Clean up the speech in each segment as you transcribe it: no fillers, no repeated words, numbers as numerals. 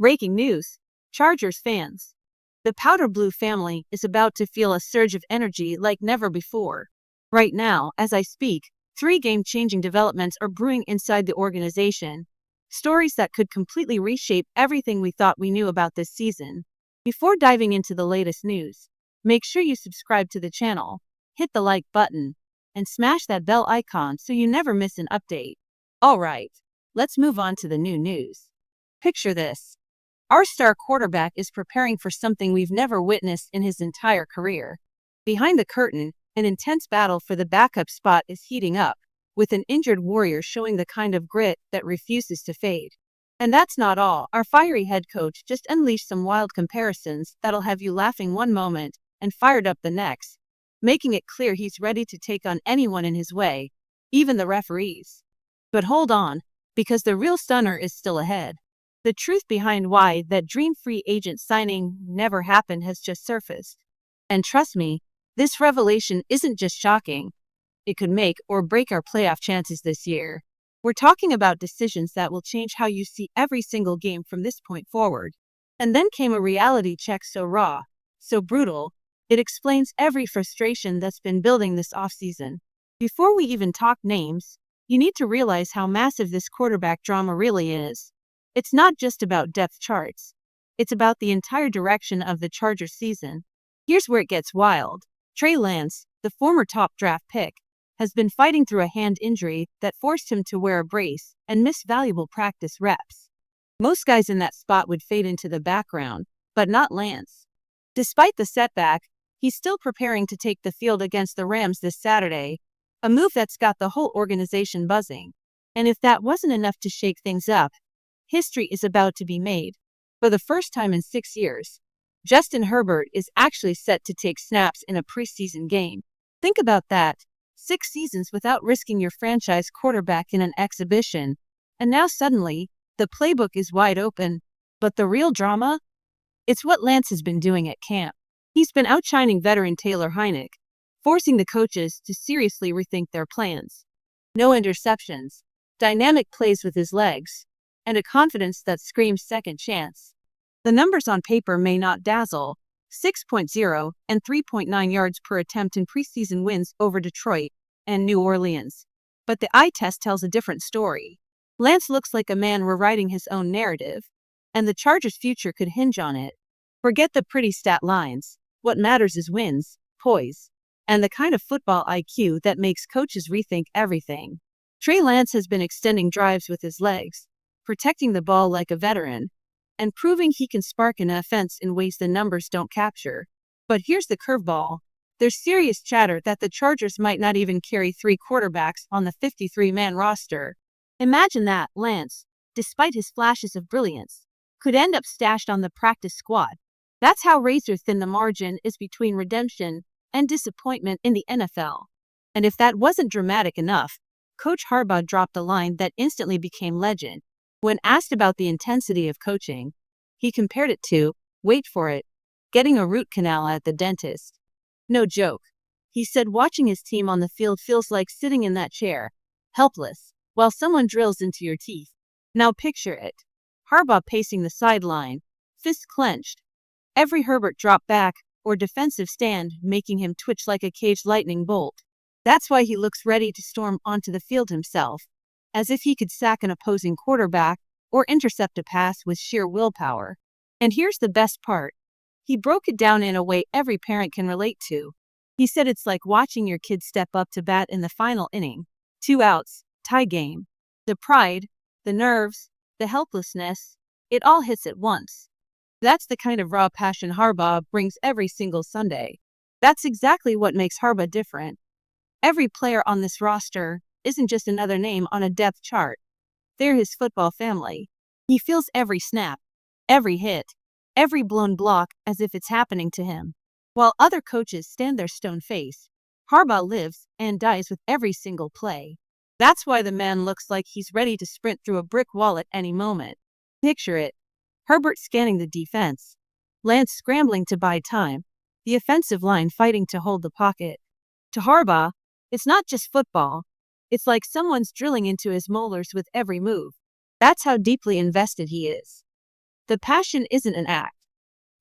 Breaking news. Chargers fans. The powder blue family is about to feel a surge of energy like never before. Right now, as I speak, three game-changing developments are brewing inside the organization. Stories that could completely reshape everything we thought we knew about this season. Before diving into the latest news, make sure you subscribe to the channel, hit the like button, and smash that bell icon so you never miss an update. Alright, let's move on to the new news. Picture this. Our star quarterback is preparing for something we've never witnessed in his entire career. Behind the curtain, an intense battle for the backup spot is heating up, with an injured warrior showing the kind of grit that refuses to fade. And that's not all. Our fiery head coach just unleashed some wild comparisons that'll have you laughing one moment and fired up the next, making it clear he's ready to take on anyone in his way, even the referees. But hold on, because the real stunner is still ahead. The truth behind why that dream free agent signing never happened has just surfaced. And trust me, this revelation isn't just shocking. It could make or break our playoff chances this year. We're talking about decisions that will change how you see every single game from this point forward. And then came a reality check so raw, so brutal, it explains every frustration that's been building this offseason. Before we even talk names, you need to realize how massive this quarterback drama really is. It's not just about depth charts. It's about the entire direction of the Chargers season. Here's where it gets wild. Trey Lance, the former top draft pick, has been fighting through a hand injury that forced him to wear a brace and miss valuable practice reps. Most guys in that spot would fade into the background, but not Lance. Despite the setback, he's still preparing to take the field against the Rams this Saturday, a move that's got the whole organization buzzing. And if that wasn't enough to shake things up, history is about to be made. For the first time in 6 years, Justin Herbert is actually set to take snaps in a preseason game. Think about that. 6 seasons without risking your franchise quarterback in an exhibition. And now suddenly, the playbook is wide open. But the real drama? It's what Lance has been doing at camp. He's been outshining veteran Taylor Heinicke, forcing the coaches to seriously rethink their plans. No interceptions, dynamic plays with his legs, and a confidence that screams second chance. The numbers on paper may not dazzle, 6.0 and 3.9 yards per attempt in preseason wins over Detroit and New Orleans. But the eye test tells a different story. Lance looks like a man rewriting his own narrative, and the Chargers' future could hinge on it. Forget the pretty stat lines. What matters is wins, poise, and the kind of football IQ that makes coaches rethink everything. Trey Lance has been extending drives with his legs, protecting the ball like a veteran, and proving he can spark an offense in ways the numbers don't capture. But here's the curveball. There's serious chatter that the Chargers might not even carry 3 quarterbacks on the 53-man roster. Imagine that. Lance, despite his flashes of brilliance, could end up stashed on the practice squad. That's how razor-thin the margin is between redemption and disappointment in the NFL. And if that wasn't dramatic enough, Coach Harbaugh dropped a line that instantly became legend. When asked about the intensity of coaching, he compared it to, wait for it, getting a root canal at the dentist. No joke. He said watching his team on the field feels like sitting in that chair, helpless, while someone drills into your teeth. Now picture it. Harbaugh pacing the sideline, fists clenched, every Herbert drop back or defensive stand making him twitch like a caged lightning bolt. That's why he looks ready to storm onto the field himself, as if he could sack an opposing quarterback or intercept a pass with sheer willpower. And here's the best part. He broke it down in a way every parent can relate to. He said it's like watching your kid step up to bat in the final inning. 2 outs, tie game. The pride, the nerves, the helplessness, it all hits at once. That's the kind of raw passion Harbaugh brings every single Sunday. That's exactly what makes Harbaugh different. Every player on this roster isn't just another name on a depth chart. They're his football family. He feels every snap, every hit, every blown block as if it's happening to him. While other coaches stand there stone-faced, Harbaugh lives and dies with every single play. That's why the man looks like he's ready to sprint through a brick wall at any moment. Picture it. Herbert scanning the defense, Lance scrambling to buy time, the offensive line fighting to hold the pocket. To Harbaugh, it's not just football. It's like someone's drilling into his molars with every move. That's how deeply invested he is. The passion isn't an act.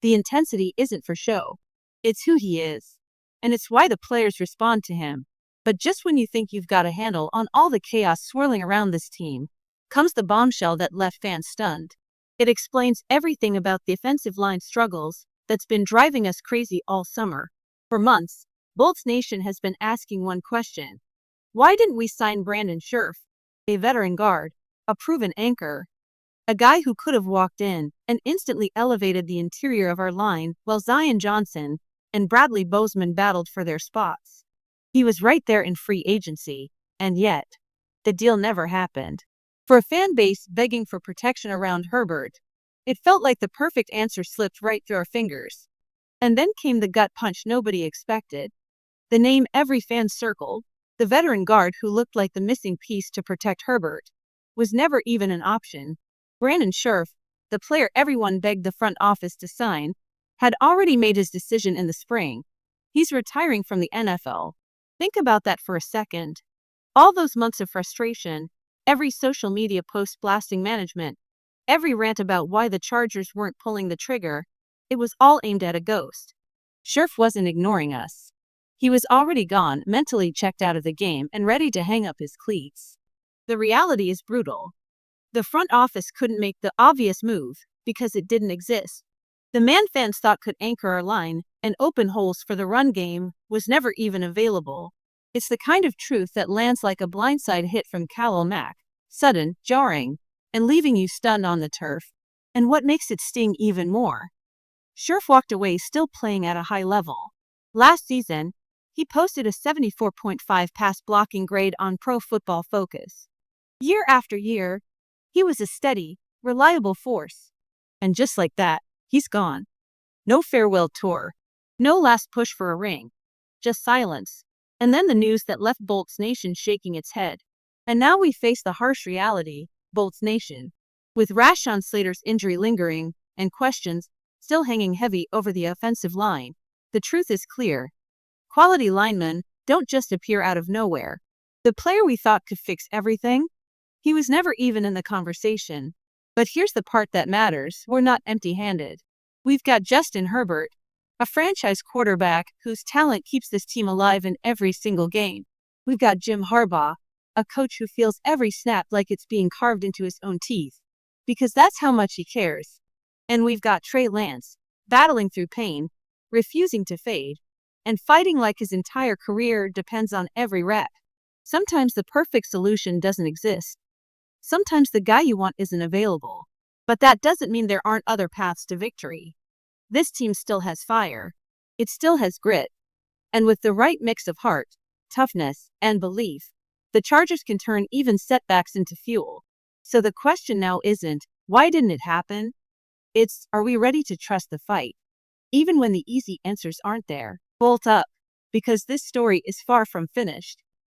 The intensity isn't for show. It's who he is. And it's why the players respond to him. But just when you think you've got a handle on all the chaos swirling around this team, comes the bombshell that left fans stunned. It explains everything about the offensive line struggles that's been driving us crazy all summer. For months, Bolts Nation has been asking one question. Why didn't we sign Brandon Scherff, a veteran guard, a proven anchor, a guy who could have walked in and instantly elevated the interior of our line while Zion Johnson and Bradley Bozeman battled for their spots? He was right there in free agency, and yet, the deal never happened. For a fan base begging for protection around Herbert, it felt like the perfect answer slipped right through our fingers. And then came the gut punch nobody expected. The name every fan circled, the veteran guard who looked like the missing piece to protect Herbert, was never even an option. Brandon Scherff, the player everyone begged the front office to sign, had already made his decision in the spring. He's retiring from the NFL. Think about that for a second. All those months of frustration, every social media post blasting management, every rant about why the Chargers weren't pulling the trigger, it was all aimed at a ghost. Scherff wasn't ignoring us. He was already gone, mentally checked out of the game and ready to hang up his cleats. The reality is brutal. The front office couldn't make the obvious move because it didn't exist. The man fans thought could anchor our line and open holes for the run game was never even available. It's the kind of truth that lands like a blindside hit from Khalil Mack, sudden, jarring, and leaving you stunned on the turf. And what makes it sting even more? Scherff walked away still playing at a high level. Last season, he posted a 74.5 pass blocking grade on Pro Football Focus. Year after year, he was a steady, reliable force. And just like that, he's gone. No farewell tour. No last push for a ring. Just silence. And then the news that left Bolts Nation shaking its head. And now we face the harsh reality, Bolts Nation. With Rashawn Slater's injury lingering, and questions still hanging heavy over the offensive line, the truth is clear. Quality linemen don't just appear out of nowhere. The player we thought could fix everything? He was never even in the conversation. But here's the part that matters. We're not empty-handed. We've got Justin Herbert, a franchise quarterback whose talent keeps this team alive in every single game. We've got Jim Harbaugh, a coach who feels every snap like it's being carved into his own teeth, because that's how much he cares. And we've got Trey Lance, battling through pain, refusing to fade, and fighting like his entire career depends on every rep. Sometimes the perfect solution doesn't exist. Sometimes the guy you want isn't available. But that doesn't mean there aren't other paths to victory. This team still has fire. It still has grit. And with the right mix of heart, toughness, and belief, the Chargers can turn even setbacks into fuel. So the question now isn't, why didn't it happen? It's, are we ready to trust the fight? Even when the easy answers aren't there. Bolt up, because this story is far from finished.